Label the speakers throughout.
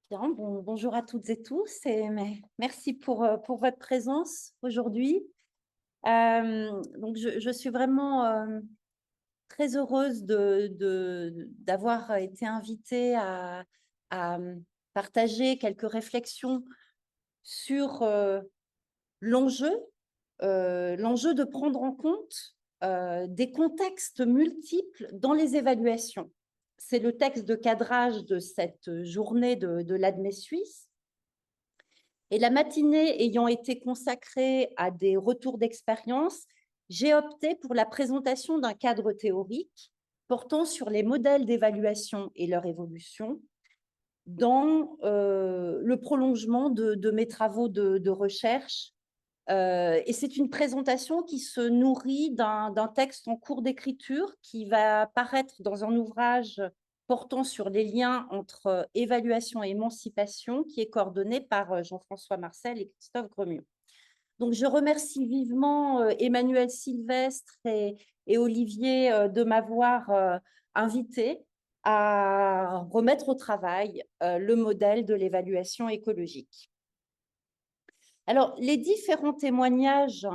Speaker 1: Bien, bonjour à toutes et tous et merci pour votre présence aujourd'hui. Donc, je suis vraiment très heureuse d'avoir été invitée à partager quelques réflexions sur l'enjeu, l'enjeu de prendre en compte des contextes multiples dans les évaluations. C'est le texte de cadrage de cette journée de l'ADME Suisse. Et la matinée ayant été consacrée à des retours d'expérience, j'ai opté pour la présentation d'un cadre théorique portant sur les modèles d'évaluation et leur évolution dans le prolongement de mes travaux de recherche. Et c'est une présentation qui se nourrit d'un texte en cours d'écriture qui va paraître dans un ouvrage portant sur les liens entre évaluation et émancipation, qui est coordonné par Jean-François Marcel et Christophe Gremion. Donc, je remercie vivement Emmanuel Sylvestre et Olivier de m'avoir invité à remettre au travail le modèle de l'évaluation écologique. Alors, les différents témoignages.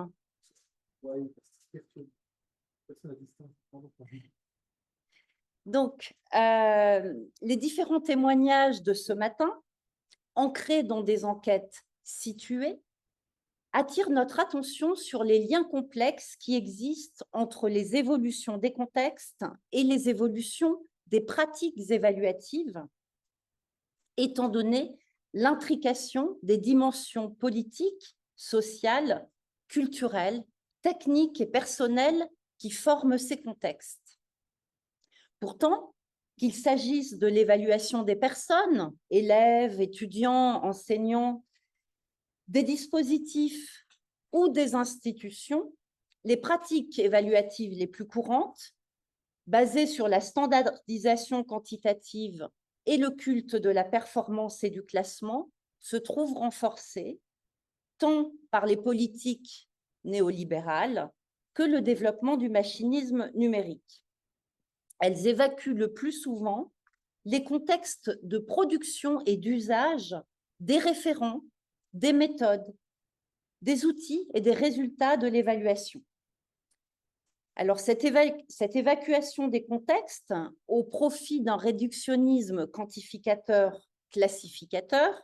Speaker 1: Donc, les différents témoignages de ce matin, ancrés dans des enquêtes situées, attirent notre attention sur les liens complexes qui existent entre les évolutions des contextes et les évolutions des pratiques évaluatives, étant donné l'intrication des dimensions politiques, sociales, culturelles, techniques et personnelles qui forment ces contextes. Pourtant, qu'il s'agisse de l'évaluation des personnes, élèves, étudiants, enseignants, des dispositifs ou des institutions, les pratiques évaluatives les plus courantes, basées sur la standardisation quantitative et le culte de la performance et du classement, se trouvent renforcées tant par les politiques néolibérales que le développement du machinisme numérique. Elles évacuent le plus souvent les contextes de production et d'usage des référents, des méthodes, des outils et des résultats de l'évaluation. Alors, cette évacuation des contextes au profit d'un réductionnisme quantificateur-classificateur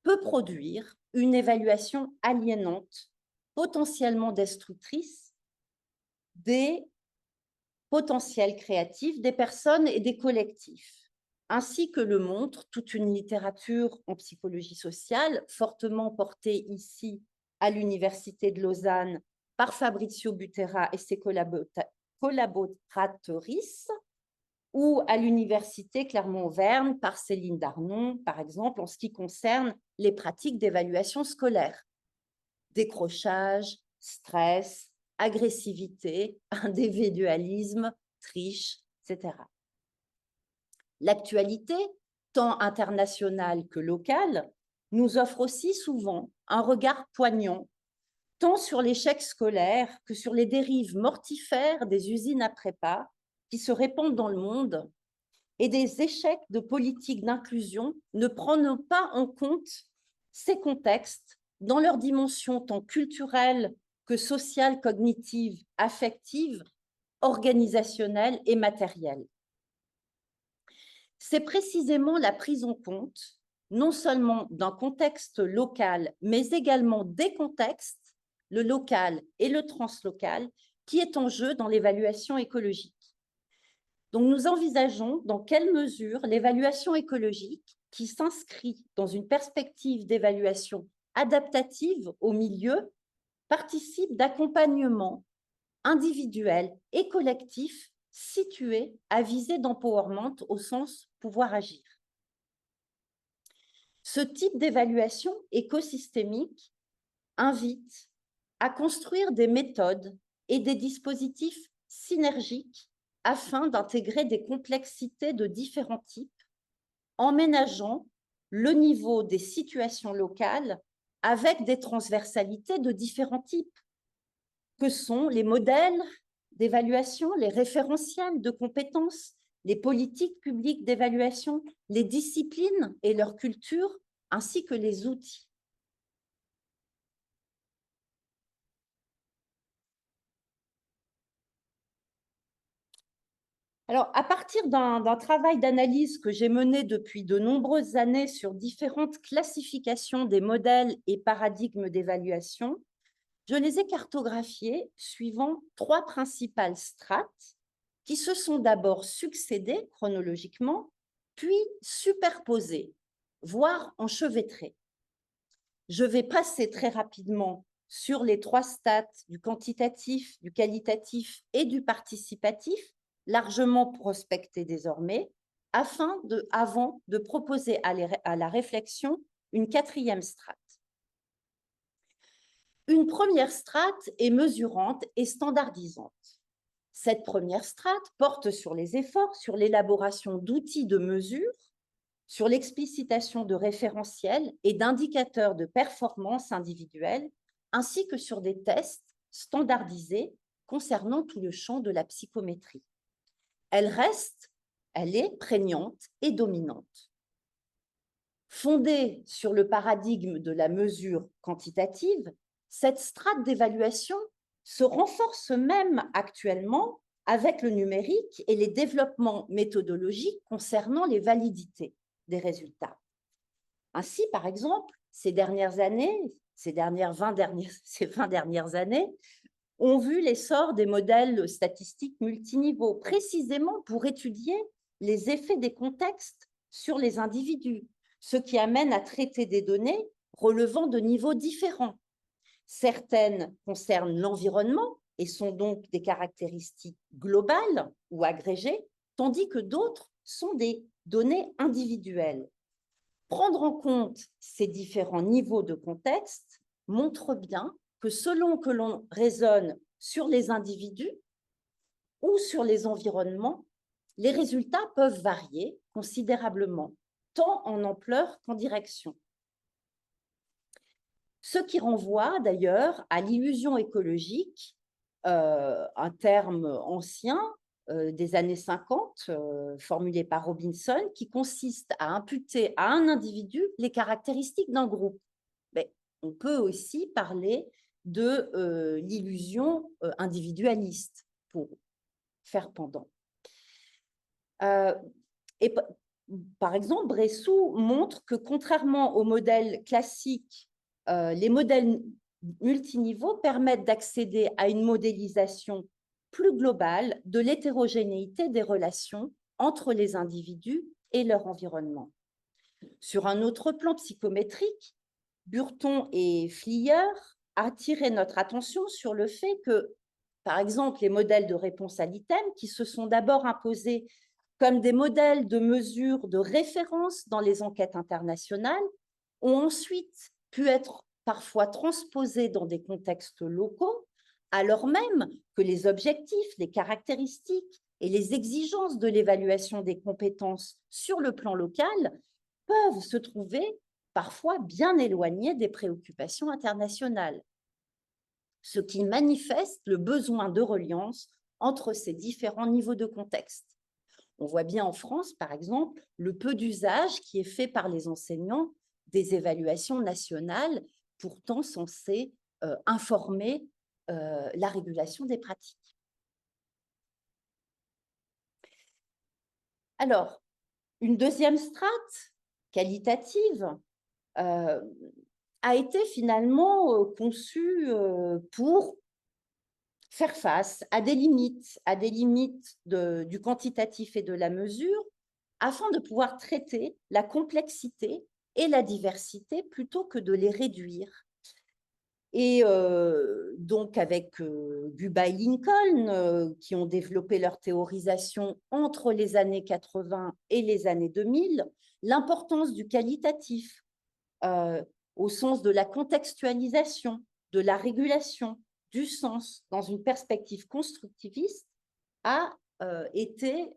Speaker 1: peut produire une évaluation aliénante, potentiellement destructrice des potentiels créatifs des personnes et des collectifs, ainsi que le montre toute une littérature en psychologie sociale, fortement portée ici à l'Université de Lausanne par Fabrizio Butera et ses collaboratrices, ou à l'Université Clermont-Auvergne par Céline Darnon, par exemple, en ce qui concerne les pratiques d'évaluation scolaire. Décrochage, stress, agressivité, individualisme, triche, etc. L'actualité, tant internationale que locale, nous offre aussi souvent un regard poignant, tant sur l'échec scolaire que sur les dérives mortifères des usines à prépa qui se répandent dans le monde et des échecs de politiques d'inclusion ne prenant pas en compte ces contextes dans leur dimension tant culturelle que sociale, cognitive, affective, organisationnelle et matérielle. C'est précisément la prise en compte, non seulement d'un contexte local, mais également des contextes, le local et le translocal, qui est en jeu dans l'évaluation écologique. Donc, nous envisageons dans quelle mesure l'évaluation écologique, qui s'inscrit dans une perspective d'évaluation adaptative au milieu, participe d'accompagnement individuel et collectif situé à visée d'empowerment au sens pouvoir agir. Ce type d'évaluation écosystémique invite à construire des méthodes et des dispositifs synergiques afin d'intégrer des complexités de différents types, en ménageant le niveau des situations locales avec des transversalités de différents types, que sont les modèles d'évaluation, les référentiels de compétences, les politiques publiques d'évaluation, les disciplines et leur culture, ainsi que les outils. Alors, à partir d'un travail d'analyse que j'ai mené depuis de nombreuses années sur différentes classifications des modèles et paradigmes d'évaluation, je les ai cartographiés suivant 3 principales strates qui se sont d'abord succédées chronologiquement, puis superposées, voire enchevêtrées. Je vais passer très rapidement sur les 3 strates du quantitatif, du qualitatif et du participatif, largement prospectées désormais, avant de proposer à la réflexion une 4e strate. Une première strate est mesurante et standardisante. Cette première strate porte sur les efforts, sur l'élaboration d'outils de mesure, sur l'explicitation de référentiels et d'indicateurs de performance individuelle, ainsi que sur des tests standardisés concernant tout le champ de la psychométrie. Elle est prégnante et dominante. Fondée sur le paradigme de la mesure quantitative, cette strate d'évaluation se renforce même actuellement avec le numérique et les développements méthodologiques concernant les validités des résultats. Ainsi, par exemple, ces 20 dernières années, ont vu l'essor des modèles statistiques multiniveaux, précisément pour étudier les effets des contextes sur les individus, ce qui amène à traiter des données relevant de niveaux différents. Certaines concernent l'environnement et sont donc des caractéristiques globales ou agrégées, tandis que d'autres sont des données individuelles. Prendre en compte ces différents niveaux de contexte montre bien que selon que l'on raisonne sur les individus ou sur les environnements, les résultats peuvent varier considérablement, tant en ampleur qu'en direction. Ce qui renvoie d'ailleurs à l'illusion écologique, un terme ancien des années 50, formulé par Robinson, qui consiste à imputer à un individu les caractéristiques d'un groupe. Mais on peut aussi parler de l'illusion individualiste pour faire pendant. Et par exemple, Bressou montre que contrairement aux modèles classiques, les modèles multiniveaux permettent d'accéder à une modélisation plus globale de l'hétérogénéité des relations entre les individus et leur environnement. Sur un autre plan psychométrique, Burton et Flier attiraient notre attention sur le fait que, par exemple, les modèles de réponse à l'item, qui se sont d'abord imposés comme des modèles de mesure de référence dans les enquêtes internationales, ont ensuite pu être parfois transposés dans des contextes locaux, alors même que les objectifs, les caractéristiques et les exigences de l'évaluation des compétences sur le plan local peuvent se trouver parfois bien éloignés des préoccupations internationales, ce qui manifeste le besoin de reliance entre ces différents niveaux de contexte. On voit bien en France, par exemple, le peu d'usage qui est fait par les enseignants des évaluations nationales, pourtant censées informer la régulation des pratiques. Alors, une deuxième strate qualitative a été finalement conçue pour faire face à des limites du quantitatif et de la mesure, afin de pouvoir traiter la complexité et la diversité plutôt que de les réduire. Et donc avec Guba et Lincoln, qui ont développé leur théorisation entre les années 80 et les années 2000, l'importance du qualitatif au sens de la contextualisation, de la régulation, du sens, dans une perspective constructiviste, a été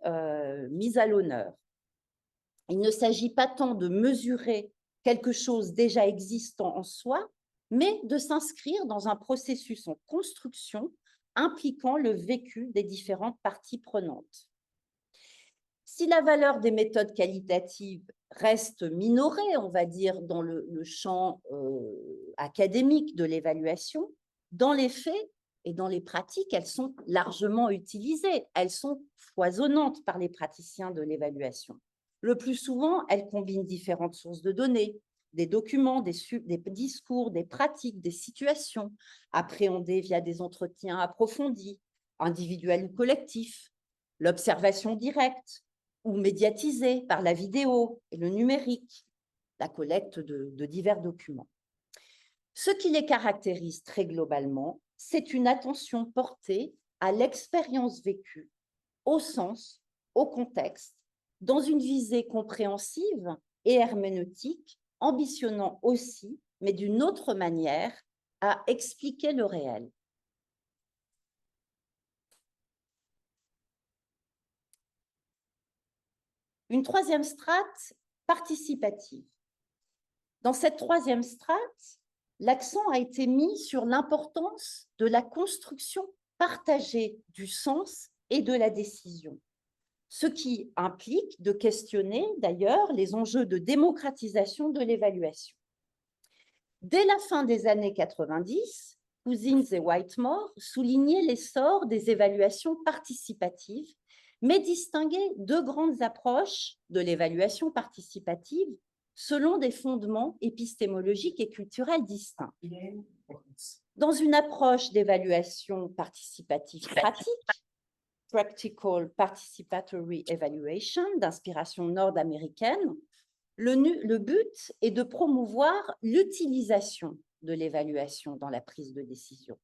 Speaker 1: mise à l'honneur. Il ne s'agit pas tant de mesurer quelque chose déjà existant en soi, mais de s'inscrire dans un processus en construction impliquant le vécu des différentes parties prenantes. Si la valeur des méthodes qualitatives reste minorée, on va dire, dans le champ académique de l'évaluation, dans les faits et dans les pratiques, elles sont largement utilisées. Elles sont foisonnantes par les praticiens de l'évaluation. Le plus souvent, elles combinent différentes sources de données, des documents, des discours, des pratiques, des situations, appréhendées via des entretiens approfondis, individuels ou collectifs, l'observation directe ou médiatisée par la vidéo et le numérique, la collecte de divers documents. Ce qui les caractérise très globalement, c'est une attention portée à l'expérience vécue, au sens, au contexte, dans une visée compréhensive et herméneutique, ambitionnant aussi, mais d'une autre manière, à expliquer le réel. Une troisième strate participative. Dans cette troisième strate, l'accent a été mis sur l'importance de la construction partagée du sens et de la décision, ce qui implique de questionner d'ailleurs les enjeux de démocratisation de l'évaluation. Dès la fin des années 90, Cousins et Whitemore soulignaient l'essor des évaluations participatives, mais distinguaient deux grandes approches de l'évaluation participative selon des fondements épistémologiques et culturels distincts. Dans une approche d'évaluation participative pratique, Practical Participatory Evaluation, d'inspiration nord-américaine, le but est de promouvoir l'utilisation de l'évaluation dans la prise de décision.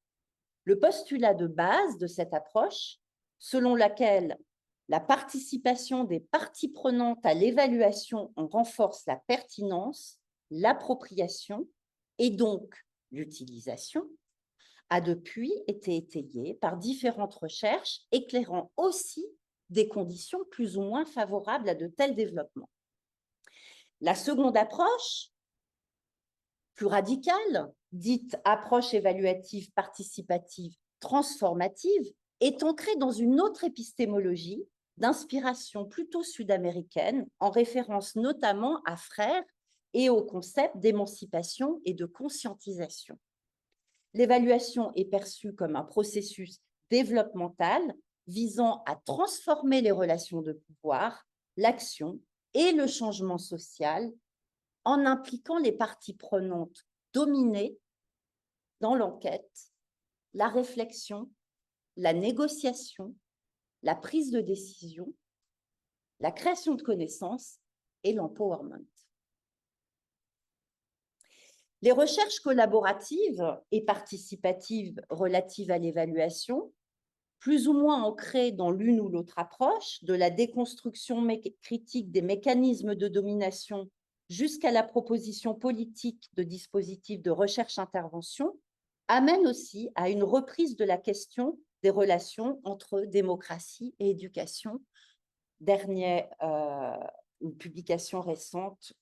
Speaker 1: Le postulat de base de cette approche, selon laquelle la participation des parties prenantes à l'évaluation en renforce la pertinence, l'appropriation et donc l'utilisation, a depuis été étayé par différentes recherches éclairant aussi des conditions plus ou moins favorables à de tels développements. La seconde approche, plus radicale, dite approche évaluative participative transformative, est ancrée dans une autre épistémologie d'inspiration plutôt sud-américaine, en référence notamment à Frère et au concept d'émancipation et de conscientisation. L'évaluation est perçue comme un processus développemental visant à transformer les relations de pouvoir, l'action et le changement social en impliquant les parties prenantes dominées dans l'enquête, la réflexion, la négociation, la prise de décision, la création de connaissances et l'empowerment. Les recherches collaboratives et participatives relatives à l'évaluation, plus ou moins ancrées dans l'une ou l'autre approche, de la déconstruction critique des mécanismes de domination jusqu'à la proposition politique de dispositifs de recherche-intervention, amènent aussi à une reprise de la question des relations entre démocratie et éducation. Dernière une publication récente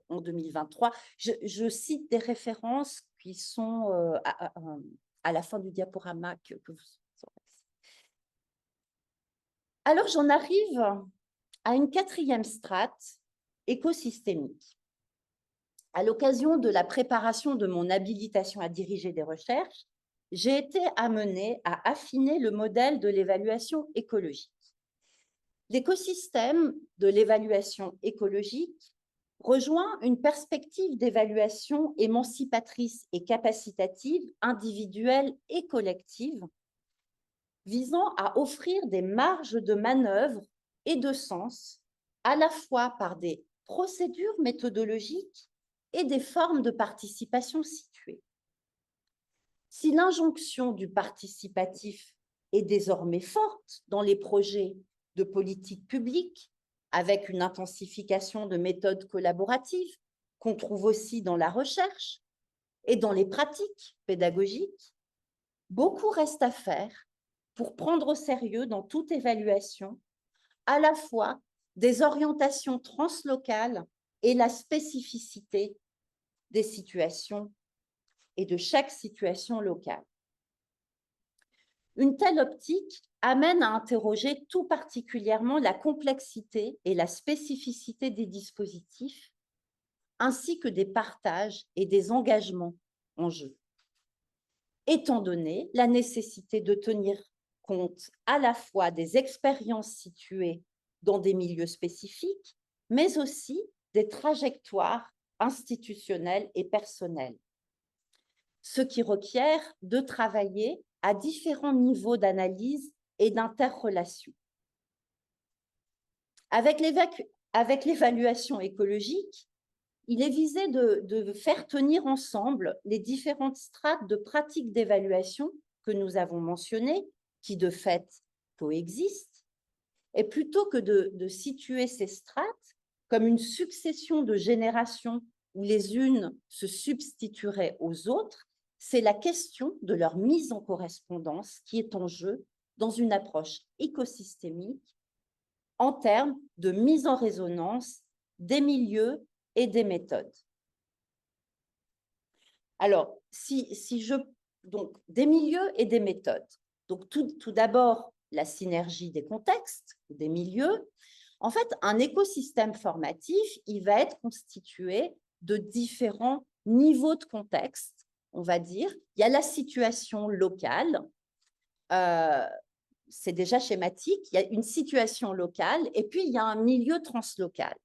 Speaker 1: en 2023. Je cite des références qui sont à la fin du diaporama que vous aurez. Alors, j'en arrive à une quatrième strate écosystémique. À l'occasion de la préparation de mon habilitation à diriger des recherches, j'ai été amenée à affiner le modèle de l'évaluation écologique. L'écosystème de l'évaluation écologique rejoint une perspective d'évaluation émancipatrice et capacitative, individuelle et collective, visant à offrir des marges de manœuvre et de sens, à la fois par des procédures méthodologiques et des formes de participation situées. Si l'injonction du participatif est désormais forte dans les projets de politique publique, avec une intensification de méthodes collaboratives qu'on trouve aussi dans la recherche et dans les pratiques pédagogiques, beaucoup reste à faire pour prendre au sérieux dans toute évaluation à la fois des orientations translocales et la spécificité des situations et de chaque situation locale. Une telle optique amène à interroger tout particulièrement la complexité et la spécificité des dispositifs, ainsi que des partages et des engagements en jeu, étant donné la nécessité de tenir compte à la fois des expériences situées dans des milieux spécifiques, mais aussi des trajectoires institutionnelles et personnelles, ce qui requiert de travailler à différents niveaux d'analyse et d'interrelation. Avec l'évaluation écologique, il est visé de faire tenir ensemble les différentes strates de pratiques d'évaluation que nous avons mentionnées, qui de fait coexistent, et plutôt que de situer ces strates comme une succession de générations où les unes se substitueraient aux autres, c'est la question de leur mise en correspondance qui est en jeu dans une approche écosystémique en termes de mise en résonance des milieux et des méthodes. Alors, donc, des milieux et des méthodes. Donc, tout d'abord, la synergie des contextes, des milieux. En fait, un écosystème formatif, il va être constitué de différents niveaux de contexte, on va dire. Il y a la situation locale, c'est déjà schématique, il y a une situation locale et puis il y a un milieu translocal.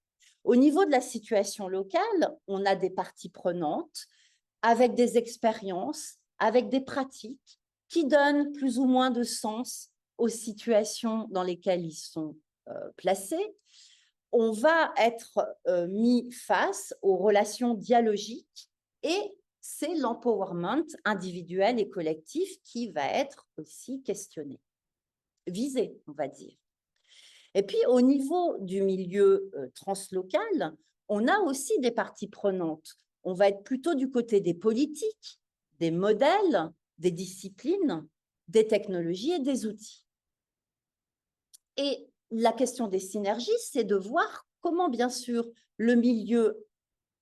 Speaker 1: Au niveau de la situation locale, on a des parties prenantes avec des expériences, avec des pratiques qui donnent plus ou moins de sens aux situations dans lesquelles ils sont placés. On va être mis face aux relations dialogiques et c'est l'empowerment individuel et collectif qui va être aussi questionné, visé, on va dire. Et puis, au niveau du milieu translocal, on a aussi des parties prenantes. On va être plutôt du côté des politiques, des modèles, des disciplines, des technologies et des outils. Et la question des synergies, c'est de voir comment, bien sûr, le milieu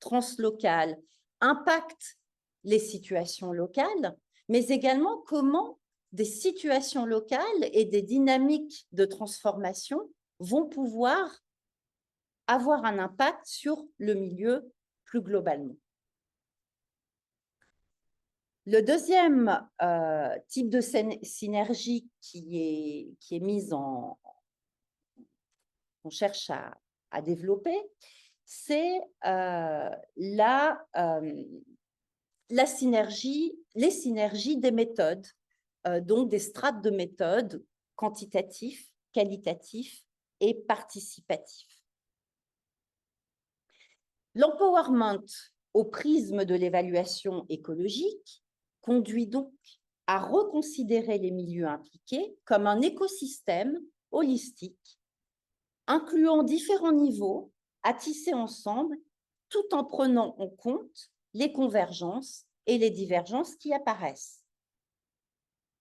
Speaker 1: translocal impacte les situations locales, mais également comment des situations locales et des dynamiques de transformation vont pouvoir avoir un impact sur le milieu plus globalement. Le deuxième type de synergie qui est mise qu'on cherche à développer, c'est la synergie, les synergies des méthodes, donc des strates de méthodes quantitatifs, qualitatifs et participatifs. L'empowerment au prisme de l'évaluation écologique conduit donc à reconsidérer les milieux impliqués comme un écosystème holistique, incluant différents niveaux à tisser ensemble tout en prenant en compte les convergences et les divergences qui apparaissent.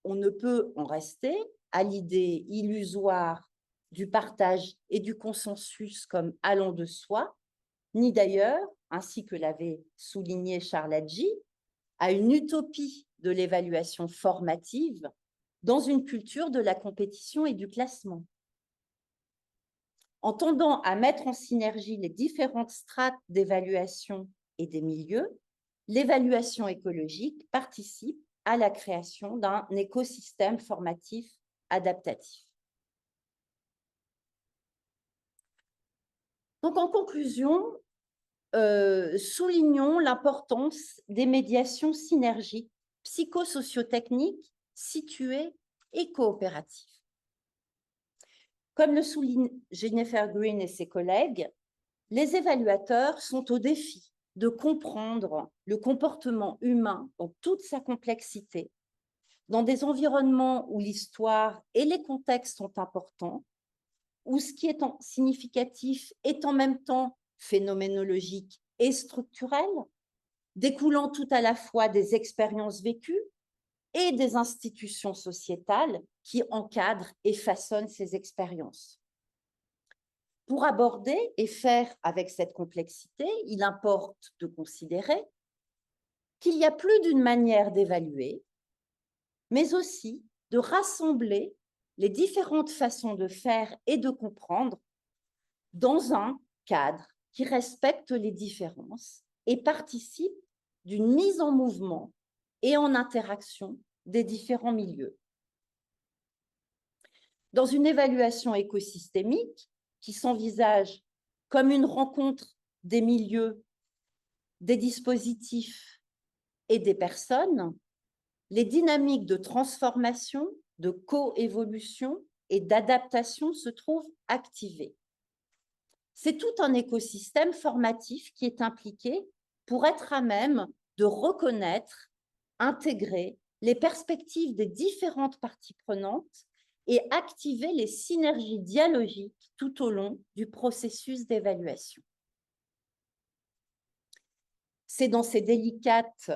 Speaker 1: On ne peut en rester à l'idée illusoire du partage et du consensus comme allant de soi, ni d'ailleurs, ainsi que l'avait souligné Charles Hadji, à une utopie de l'évaluation formative dans une culture de la compétition et du classement. En tendant à mettre en synergie les différentes strates d'évaluation et des milieux, l'évaluation écologique participe à la création d'un écosystème formatif adaptatif. Donc, en conclusion, soulignons l'importance des médiations synergiques psychosociotechniques situées et coopératives. Comme le souligne Jennifer Green et ses collègues, les évaluateurs sont au défi de comprendre le comportement humain dans toute sa complexité, dans des environnements où l'histoire et les contextes sont importants, où ce qui est significatif est en même temps phénoménologique et structurel, découlant tout à la fois des expériences vécues et des institutions sociétales qui encadrent et façonnent ces expériences. Pour aborder et faire avec cette complexité, il importe de considérer qu'il y a plus d'une manière d'évaluer, mais aussi de rassembler les différentes façons de faire et de comprendre dans un cadre qui respecte les différences et participe d'une mise en mouvement et en interaction des différents milieux. Dans une évaluation écosystémique qui s'envisage comme une rencontre des milieux, des dispositifs et des personnes, les dynamiques de transformation, de coévolution et d'adaptation se trouvent activées. C'est tout un écosystème formatif qui est impliqué pour être à même de reconnaître, intégrer les perspectives des différentes parties prenantes et activer les synergies dialogiques tout au long du processus d'évaluation. C'est dans ces délicates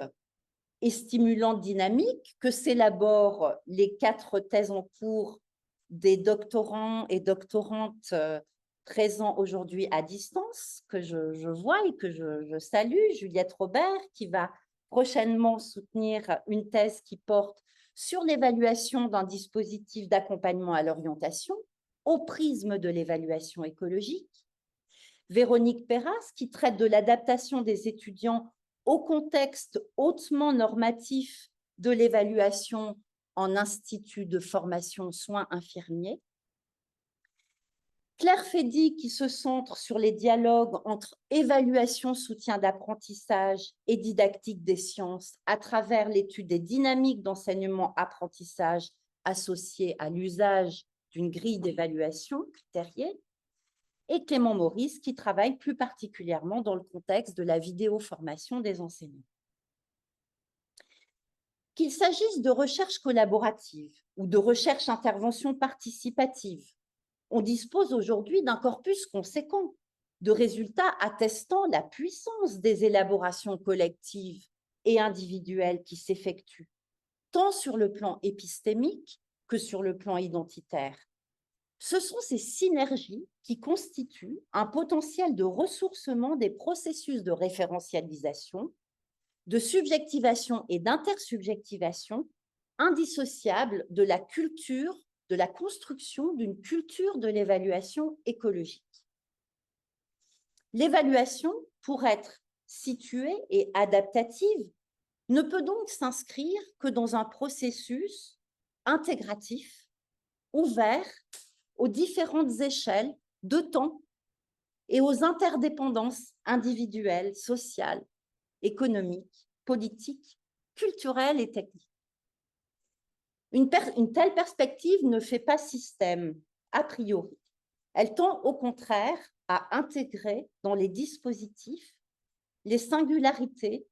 Speaker 1: et stimulantes dynamiques que s'élaborent les 4 thèses en cours des doctorants et doctorantes présents aujourd'hui à distance, que je vois et que je salue. Juliette Robert, qui va prochainement soutenir une thèse qui porte sur l'évaluation d'un dispositif d'accompagnement à l'orientation au prisme de l'évaluation écologique. Véronique Perras, qui traite de l'adaptation des étudiants au contexte hautement normatif de l'évaluation en institut de formation soins infirmiers. Claire Fédy, qui se centre sur les dialogues entre évaluation, soutien d'apprentissage et didactique des sciences à travers l'étude des dynamiques d'enseignement-apprentissage associées à l'usage d'une grille d'évaluation critériée. Et Clément Maurice, qui travaille plus particulièrement dans le contexte de la vidéoformation des enseignants. Qu'il s'agisse de recherche collaborative ou de recherche-intervention participative, on dispose aujourd'hui d'un corpus conséquent de résultats attestant la puissance des élaborations collectives et individuelles qui s'effectuent, tant sur le plan épistémique que sur le plan identitaire. Ce sont ces synergies qui constituent un potentiel de ressourcement des processus de référentialisation, de subjectivation et d'intersubjectivation indissociables de la culture, de la construction d'une culture de l'évaluation écologique. L'évaluation, pour être située et adaptative, ne peut donc s'inscrire que dans un processus intégratif, ouvert aux différentes échelles de temps et aux interdépendances individuelles, sociales, économiques, politiques, culturelles et techniques. Une telle perspective ne fait pas système, a priori. Elle tend au contraire à intégrer dans les dispositifs les singularités,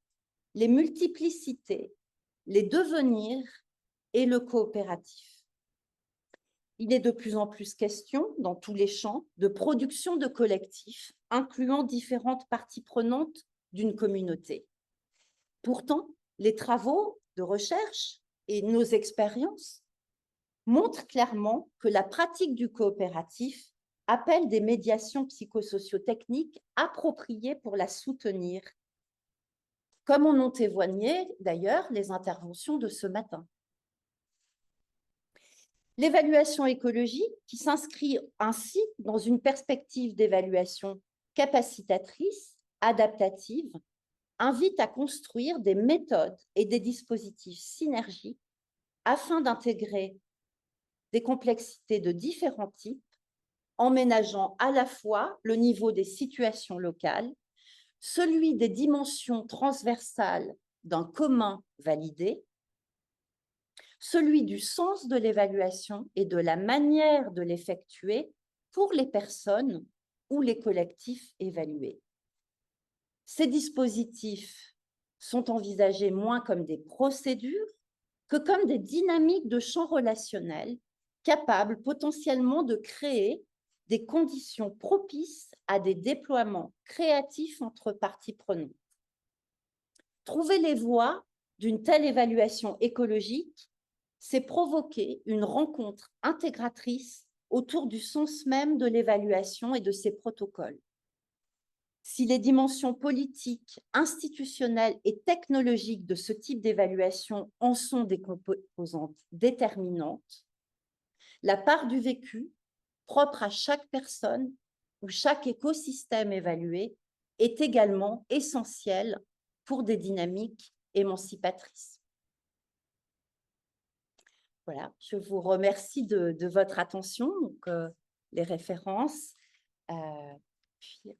Speaker 1: les multiplicités, les devenirs et le coopératif. Il est de plus en plus question, dans tous les champs, de production de collectifs, incluant différentes parties prenantes d'une communauté. Pourtant, les travaux de recherche et nos expériences montrent clairement que la pratique du coopératif appelle des médiations psychosociotechniques appropriées pour la soutenir, comme en ont témoigné d'ailleurs les interventions de ce matin. L'évaluation écologique, qui s'inscrit ainsi dans une perspective d'évaluation capacitatrice, adaptative, invite à construire des méthodes et des dispositifs synergiques afin d'intégrer des complexités de différents types, en ménageant à la fois le niveau des situations locales, celui des dimensions transversales d'un commun validé, celui du sens de l'évaluation et de la manière de l'effectuer pour les personnes ou les collectifs évalués. Ces dispositifs sont envisagés moins comme des procédures que comme des dynamiques de champ relationnel capables potentiellement de créer des conditions propices à des déploiements créatifs entre parties prenantes. Trouver les voies d'une telle évaluation écologique, c'est provoquer une rencontre intégratrice autour du sens même de l'évaluation et de ses protocoles. Si les dimensions politiques, institutionnelles et technologiques de ce type d'évaluation en sont des composantes déterminantes, la part du vécu, propre à chaque personne ou chaque écosystème évalué, est également essentielle pour des dynamiques émancipatrices. Voilà, je vous remercie de votre attention. Donc, les références. Puis